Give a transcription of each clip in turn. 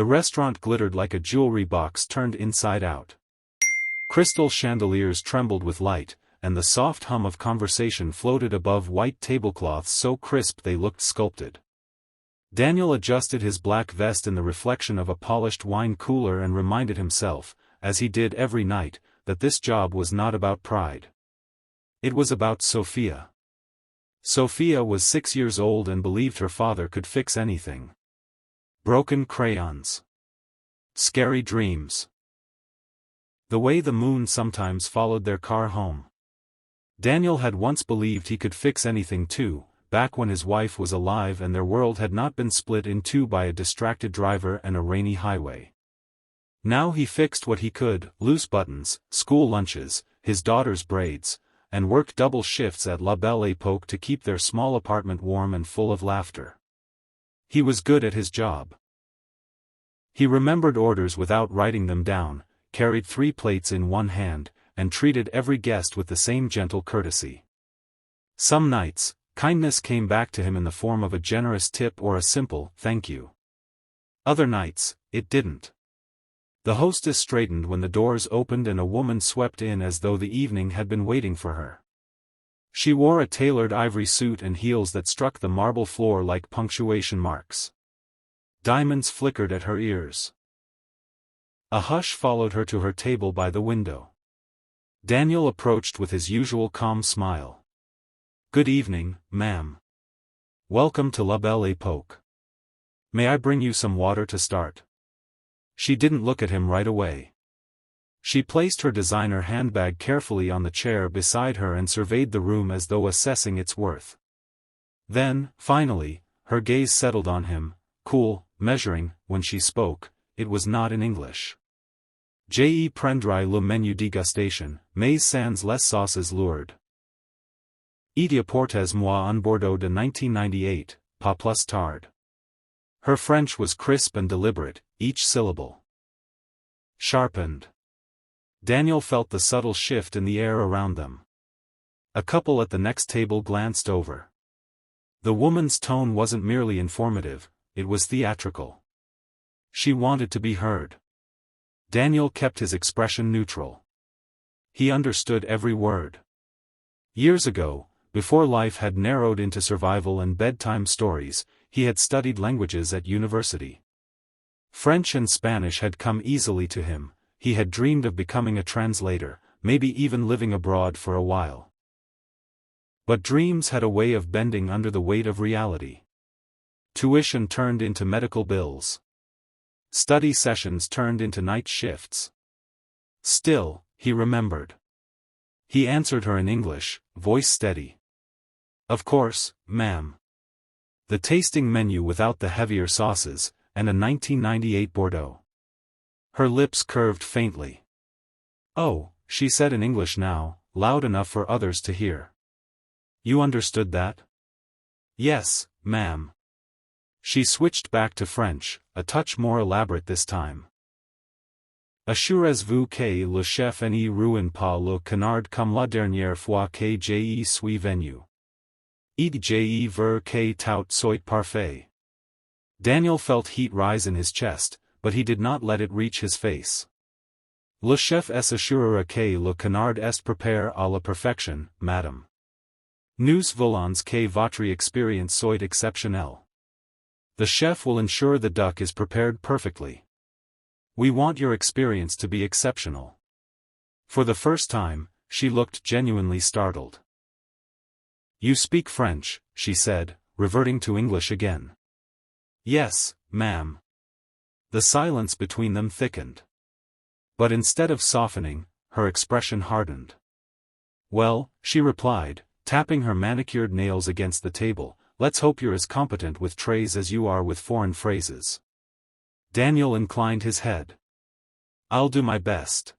The restaurant glittered like a jewelry box turned inside out. Crystal chandeliers trembled with light, and the soft hum of conversation floated above white tablecloths so crisp they looked sculpted. Daniel adjusted his black vest in the reflection of a polished wine cooler and reminded himself, as he did every night, that this job was not about pride. It was about Sophia. Sophia was 6 years old and believed her father could fix anything. Broken crayons. Scary dreams. The way the moon sometimes followed their car home. Daniel had once believed he could fix anything too, back when his wife was alive and their world had not been split in two by a distracted driver and a rainy highway. Now he fixed what he could: loose buttons, school lunches, his daughter's braids, and worked double shifts at La Belle Époque to keep their small apartment warm and full of laughter. He was good at his job. He remembered orders without writing them down, carried 3 plates in one hand, and treated every guest with the same gentle courtesy. Some nights, kindness came back to him in the form of a generous tip or a simple "thank you." Other nights, it didn't. The hostess straightened when the doors opened and a woman swept in as though the evening had been waiting for her. She wore a tailored ivory suit and heels that struck the marble floor like punctuation marks. Diamonds flickered at her ears. A hush followed her to her table by the window. Daniel approached with his usual calm smile. "Good evening, ma'am. Welcome to La Belle Époque. May I bring you some water to start?" She didn't look at him right away. She placed her designer handbag carefully on the chair beside her and surveyed the room as though assessing its worth. Then, finally, her gaze settled on him, cool, measuring. When she spoke, it was not in English. Je prendrai le menu dégustation, mais sans les sauces lourdes. Et apportez-moi un Bordeaux de 1998, pas plus tard. Her French was crisp and deliberate, each syllable sharpened. Daniel felt the subtle shift in the air around them. A couple at the next table glanced over. The woman's tone wasn't merely informative, it was theatrical. She wanted to be heard. Daniel kept his expression neutral. He understood every word. Years ago, before life had narrowed into survival and bedtime stories, he had studied languages at university. French and Spanish had come easily to him. He had dreamed of becoming a translator, maybe even living abroad for a while. But dreams had a way of bending under the weight of reality. Tuition turned into medical bills. Study sessions turned into night shifts. Still, he remembered. He answered her in English, voice steady. "Of course, ma'am." The tasting menu without the heavier sauces, and a 1998 Bordeaux. Her lips curved faintly. "Oh," she said in English now, loud enough for others to hear. "You understood that?" "Yes, ma'am." She switched back to French, a touch more elaborate this time. Assurez-vous que le chef ne ruine pas le canard comme la dernière fois que j'y suis venu. Et je veux que tout soit parfait. Daniel felt heat rise in his chest, but he did not let it reach his face. Le chef s'assurera que le canard est préparé à la perfection, madame. Nous voulons que votre expérience soit exceptionnelle. The chef will ensure the duck is prepared perfectly. We want your experience to be exceptional. For the first time, she looked genuinely startled. "You speak French," she said, reverting to English again. "Yes, ma'am." The silence between them thickened. But instead of softening, her expression hardened. "Well," she replied, tapping her manicured nails against the table, "let's hope you're as competent with trays as you are with foreign phrases." Daniel inclined his head. "I'll do my best."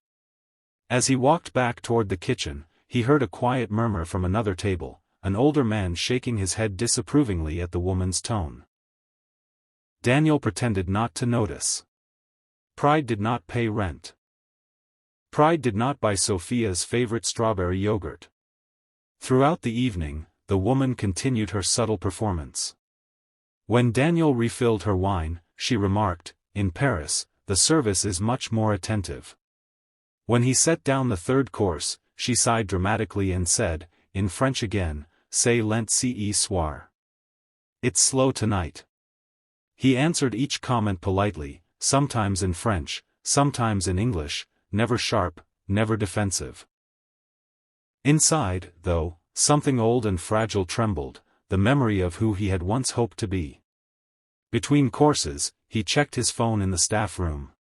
As he walked back toward the kitchen, he heard a quiet murmur from another table, an older man shaking his head disapprovingly at the woman's tone. Daniel pretended not to notice. Pride did not pay rent. Pride did not buy Sophia's favorite strawberry yogurt. Throughout the evening, the woman continued her subtle performance. When Daniel refilled her wine, she remarked, in Paris, the service is much more attentive. When he set down the third course, she sighed dramatically and said, in French again, C'est lent ce soir. It's slow tonight. He answered each comment politely, sometimes in French, sometimes in English, never sharp, never defensive. Inside, though, something old and fragile trembled, the memory of who he had once hoped to be. Between courses, he checked his phone in the staff room.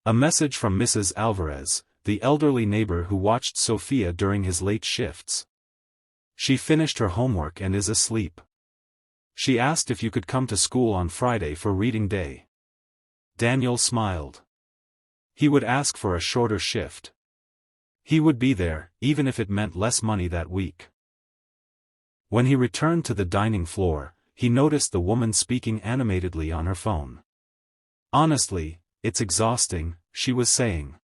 A message from Mrs. Alvarez, the elderly neighbor who watched Sophia during his late shifts. She finished her homework and is asleep. She asked if you could come to school on Friday for reading day. Daniel smiled. He would ask for a shorter shift. He would be there, even if it meant less money that week. When he returned to the dining floor, he noticed the woman speaking animatedly on her phone. Honestly, it's exhausting, she was saying.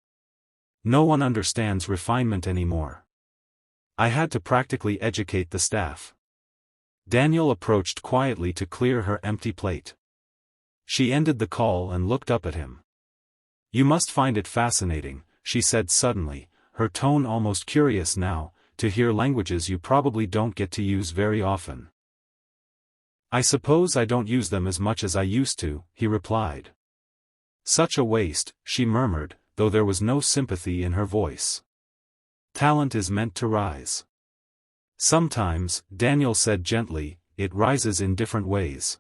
No one understands refinement anymore. I had to practically educate the staff. Daniel approached quietly to clear her empty plate. She ended the call and looked up at him. You must find it fascinating, she said suddenly, her tone almost curious now, to hear languages you probably don't get to use very often. I suppose I don't use them as much as I used to, he replied. Such a waste, she murmured, though there was no sympathy in her voice. Talent is meant to rise. Sometimes, Daniel said gently, it rises in different ways.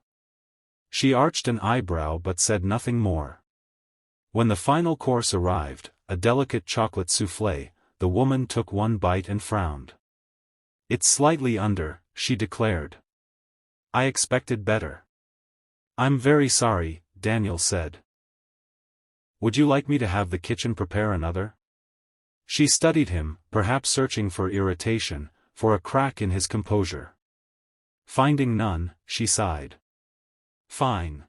She arched an eyebrow but said nothing more. When the final course arrived, a delicate chocolate soufflé, the woman took one bite and frowned. It's slightly under, she declared. I expected better. I'm very sorry, Daniel said. Would you like me to have the kitchen prepare another? She studied him, perhaps searching for irritation, for a crack in his composure. Finding none, she sighed. Fine.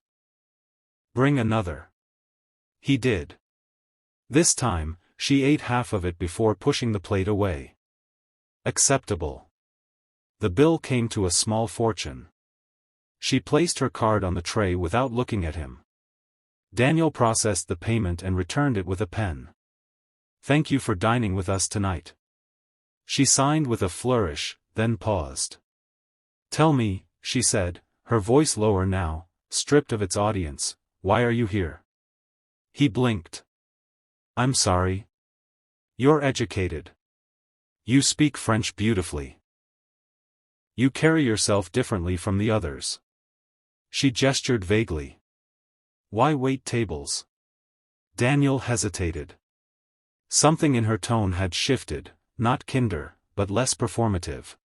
Bring another. He did. This time, she ate half of it before pushing the plate away. Acceptable. The bill came to a small fortune. She placed her card on the tray without looking at him. Daniel processed the payment and returned it with a pen. Thank you for dining with us tonight. She signed with a flourish, then paused. Tell me, she said, her voice lower now, stripped of its audience, why are you here? He blinked. I'm sorry. You're educated. You speak French beautifully. You carry yourself differently from the others. She gestured vaguely. Why wait tables? Daniel hesitated. Something in her tone had shifted, not kinder, but less performative.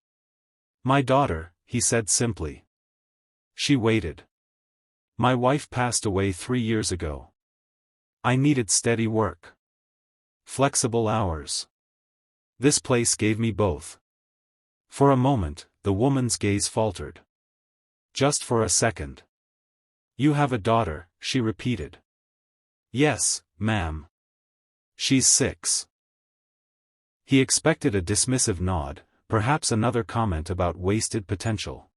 My daughter, he said simply. She waited. My wife passed away 3 years ago. I needed steady work. Flexible hours. This place gave me both. For a moment, the woman's gaze faltered. Just for a second. You have a daughter, she repeated. Yes, ma'am. She's 6. He expected a dismissive nod, perhaps another comment about wasted potential.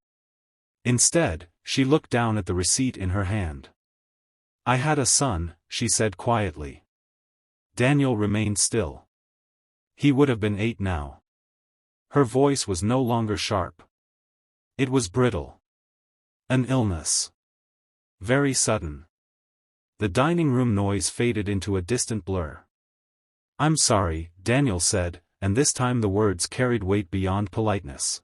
Instead, she looked down at the receipt in her hand. I had a son, she said quietly. Daniel remained still. He would have been 8 now. Her voice was no longer sharp. It was brittle. An illness. Very sudden. The dining room noise faded into a distant blur. I'm sorry, Daniel said, and this time the words carried weight beyond politeness.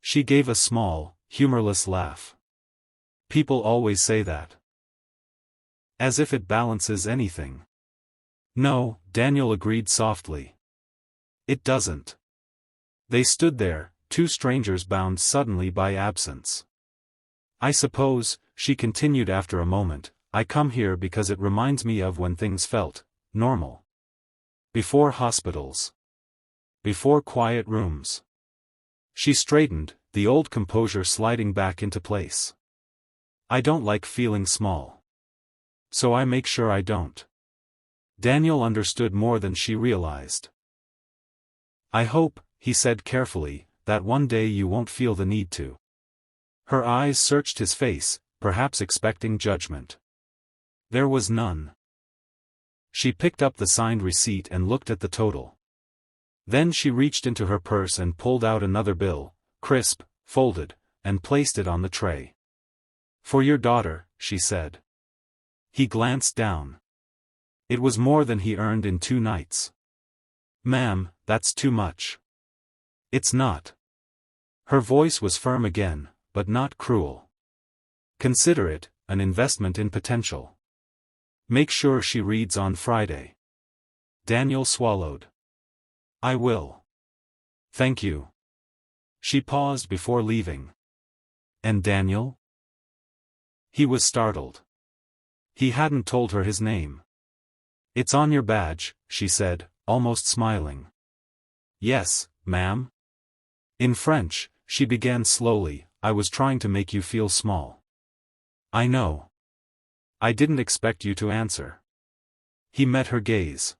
She gave a small, humorless laugh. People always say that. As if it balances anything. No, Daniel agreed softly. It doesn't. They stood there, two strangers bound suddenly by absence. I suppose, she continued after a moment, I come here because it reminds me of when things felt normal. Before hospitals. Before quiet rooms. She straightened, the old composure sliding back into place. I don't like feeling small. So I make sure I don't. Daniel understood more than she realized. I hope, he said carefully, that one day you won't feel the need to. Her eyes searched his face, perhaps expecting judgment. There was none. She picked up the signed receipt and looked at the total. Then she reached into her purse and pulled out another bill, crisp, folded, and placed it on the tray. "For your daughter," she said. He glanced down. It was more than he earned in 2 nights. "Ma'am, that's too much." "It's not." Her voice was firm again, but not cruel. "Consider it an investment in potential. Make sure she reads on Friday." Daniel swallowed. "I will. Thank you." She paused before leaving. "And Daniel?" He was startled. He hadn't told her his name. "It's on your badge," she said, almost smiling. "Yes, ma'am." In French, she began slowly, "I was trying to make you feel small." "I know. I didn't expect you to answer." He met her gaze.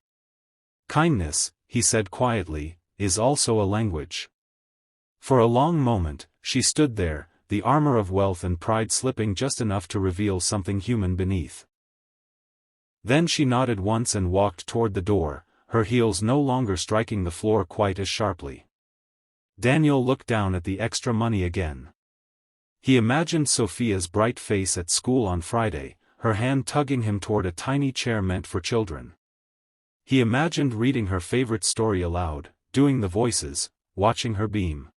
"Kindness," he said quietly, "is also a language." For a long moment, she stood there, the armor of wealth and pride slipping just enough to reveal something human beneath. Then she nodded once and walked toward the door, her heels no longer striking the floor quite as sharply. Daniel looked down at the extra money again. He imagined Sophia's bright face at school on Friday, her hand tugging him toward a tiny chair meant for children. He imagined reading her favorite story aloud, doing the voices, watching her beam.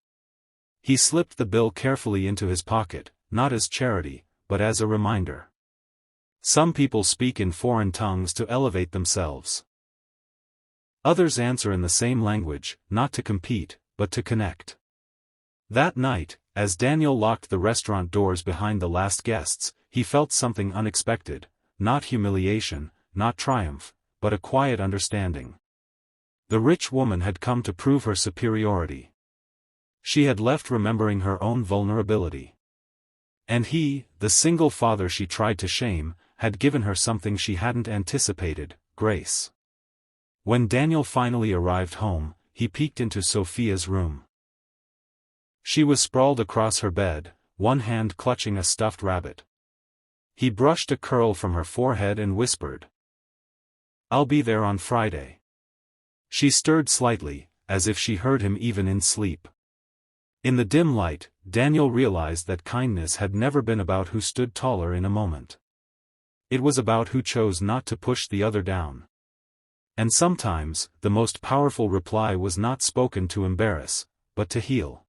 He slipped the bill carefully into his pocket, not as charity, but as a reminder. Some people speak in foreign tongues to elevate themselves. Others answer in the same language, not to compete, but to connect. That night, as Daniel locked the restaurant doors behind the last guests, he felt something unexpected, not humiliation, not triumph, but a quiet understanding. The rich woman had come to prove her superiority. She had left remembering her own vulnerability. And he, the single father she tried to shame, had given her something she hadn't anticipated, grace. When Daniel finally arrived home, he peeked into Sophia's room. She was sprawled across her bed, one hand clutching a stuffed rabbit. He brushed a curl from her forehead and whispered, "I'll be there on Friday." She stirred slightly, as if she heard him even in sleep. In the dim light, Daniel realized that kindness had never been about who stood taller in a moment. It was about who chose not to push the other down. And sometimes, the most powerful reply was not spoken to embarrass, but to heal.